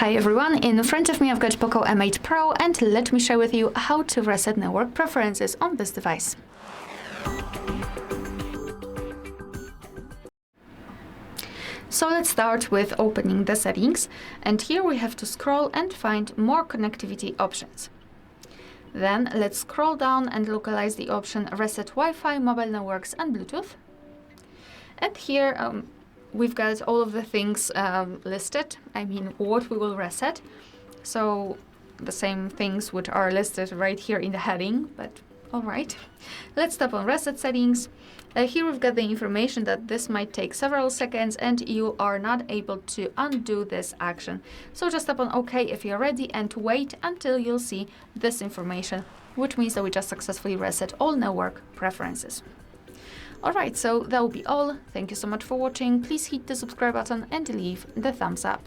Hi everyone, in front of me I've got POCO M8 Pro and let me share with you how to reset network preferences on this device. So let's start with opening the settings, and here we have to scroll and find more connectivity options. Then let's scroll down and localize the option Reset Wi-Fi, Mobile Networks and Bluetooth. And here we've got all of the things listed, what we will reset. So the same things which are listed right here in the heading, but all right. Let's tap on Reset Settings. Here we've got the information that this might take several seconds and you are not able to undo this action. So just tap on OK if you're ready and wait until you'll see this information, which means that we just successfully reset all network preferences. Alright, so that will be all. Thank you so much for watching. Please hit the subscribe button and leave the thumbs up.